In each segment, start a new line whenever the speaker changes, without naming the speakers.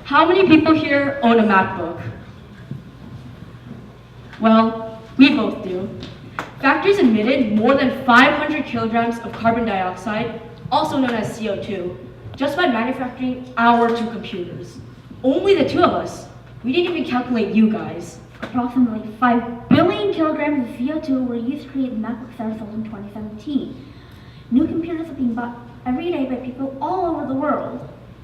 How many people here own a MacBook? Well, we both do. Factories emitted more than 500 kilograms of carbon dioxide, also known as CO2, just by manufacturing our two computers. Only the two of us. We didn't even calculate you guys.
Approximately 5 billion kilograms of CO2 were used to create the MacBooks that were sold in 2017. New computers are being bought every day by people all over the world.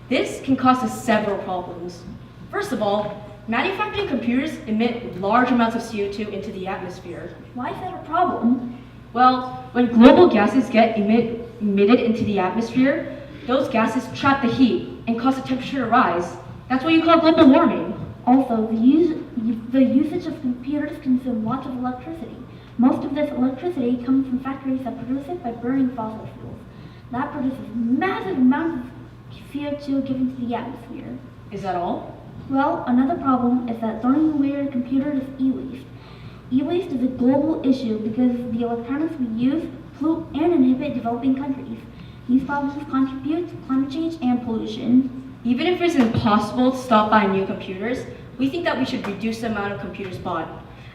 This can cause us several problems. First of all, manufacturing computers emit large amounts of CO2 into the atmosphere.
Why is that a problem?
Well, when global gases get emitted into the atmosphere, those gases trap the heat and cause the temperature to rise. That's what you call global warming.
Also, the usage of computers consume lots of electricity. Most of this electricity comes from factories that produce it by burning fossil fuels. That produces massive amounts of CO2 given to the atmosphere.
Is that all?
Well, another problem is that throwing away your computer is e-waste. E-waste is a global issue because the electronics we use pollute and inhibit developing countries. These problems contribute to climate change and pollution.
Even if it's impossible to stop buying new computers, we think that we should reduce the amount of computers bought.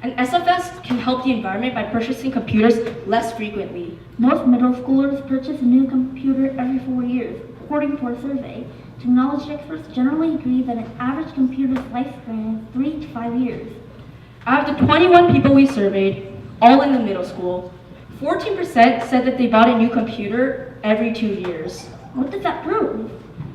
And SFS can help the environment by purchasing computers less frequently.
Most middle schoolers purchase a new computer every 4 years, according to a survey. Technology experts generally agree that an average computer's lifespan is 3 to 5 years.
Out of the 21 people we surveyed, all in the middle school, 14% said that they bought a new computer every 2 years.
What does that prove?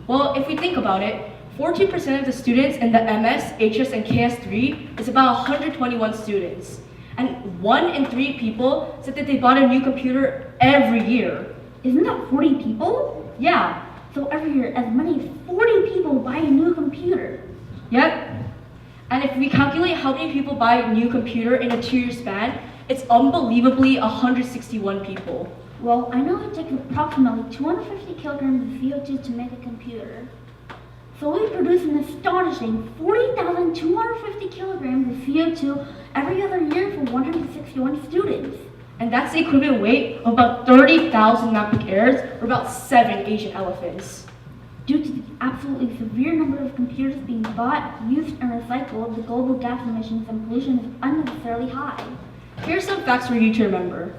Well, if we think about it, 14% of the students in the MS, HS, and KS3 is about 121 students. And 1 in 3 people said that they bought a new computer every year.
Isn't that 40 people?
Yeah.
So every year, as many as 40 people buy a new computer.
Yep. And if we calculate how many people buy a new computer in a 2-year span, it's unbelievably 161 people.
Well, I know it takes approximately 250 kilograms of CO2 to make a computer. So we produce an astonishing 40,250 kilograms of CO2 every other year for 161 students.
And that's the equivalent weight of about 30,000 MacBook Airs, or about 7 Asian elephants.
Due to the absolutely severe number of computers being bought, used, and recycled, the global gas emissions and pollution is unnecessarily high.
Here's some facts for you to remember.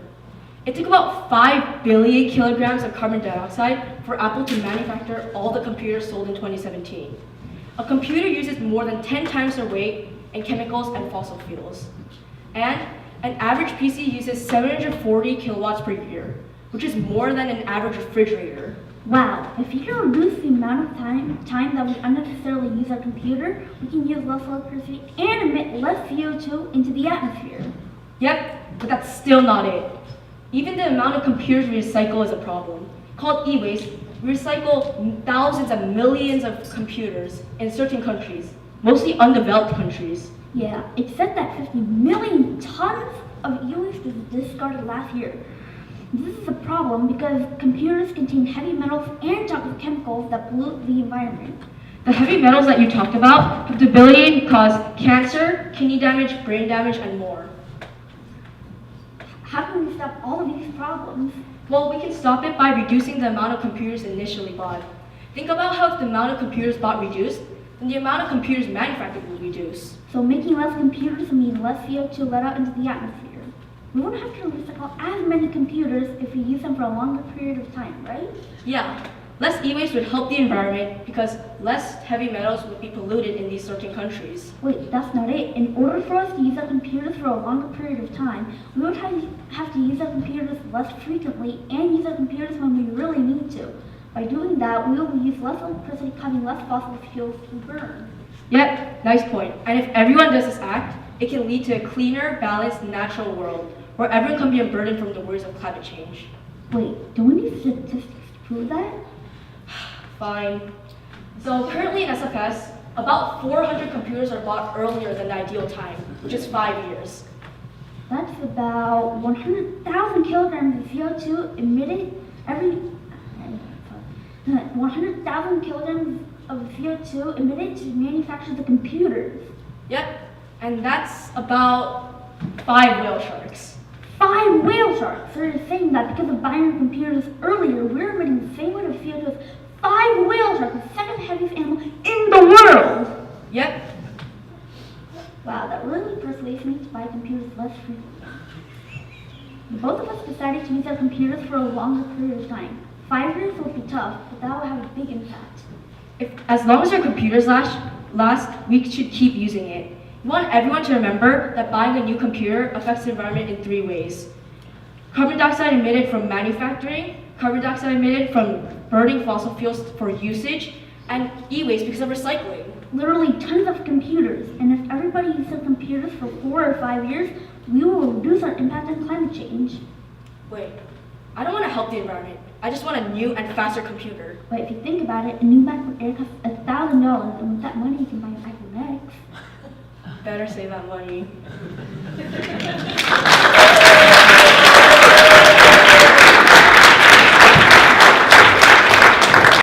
It took about 5 billion kilograms of carbon dioxide for Apple to manufacture all the computers sold in 2017. A computer uses more than 10 times their weight in chemicals and fossil fuels. And an average PC uses 740 kilowatts per year, which is more than an average refrigerator.
Wow, if you can reduce the amount of time that we unnecessarily use our computer, we can use less electricity and emit less CO2 into the atmosphere.
Yep, but that's still not it. Even the amount of computers we recycle is a problem. Called e-waste, we recycle thousands of millions of computers in certain countries, mostly undeveloped countries.
Yeah, it's said that 50 million tons of e-waste was discarded last year. This is a problem because computers contain heavy metals and toxic chemicals that pollute the environment.
The heavy metals that you talked about have the ability to cause cancer, kidney damage, brain damage, and more.
How can we stop all of these problems?
Well, we can stop it by reducing the amount of computers initially bought. Think about how if the amount of computers bought reduced, then the amount of computers manufactured will reduce.
So making less computers will mean less CO2 let out into the atmosphere. We won't have to recycle as many computers if we use them for a longer period of time, right?
Yeah, less e-waste would help the environment because less heavy metals would be polluted in these certain countries.
Wait, that's not it. In order for us to use our computers for a longer period of time, we would have to use our computers less frequently and use our computers when we really need to. By doing that, we will use less electricity, causing less fossil fuels to burn.
Yep, nice point. And if everyone does this act, it can lead to a cleaner, balanced, natural world where everyone can be unburdened from the worries of climate change.
Wait, do we need statistics to prove that?
Fine. So currently in SFS, about 400 computers are bought earlier than the ideal time, which is 5 years.
That's about 100,000 kilograms of CO2 emitted every 100,000 kilograms of CO2 emitted to manufacture the computers.
Yep, and that's about 5 whale sharks.
5 whale sharks. They're saying that because of buying our computers earlier, we're emitting the same amount of CO2 as 5 whale sharks, the second heaviest animal in the world.
Yep.
Wow, that really persuades me to buy computers less frequently. Both of us decided to use our computers for a longer period of time. 5 years will be tough, but that will have a big impact.
As long as our computers last, we should keep using it. We want everyone to remember that buying a new computer affects the environment in 3 ways. Carbon dioxide emitted from manufacturing, carbon dioxide emitted from burning fossil fuels for usage, and e-waste because of recycling.
Literally tons of computers, and if everybody uses their computers for 4 or 5 years, we will reduce our impact on climate change.
Wait, I don't want to help the environment. I just want a new and faster computer.
But if you think about it, a new MacBook Air costs $1,000, and with that money you can buy an iPhone X.
Better save that money.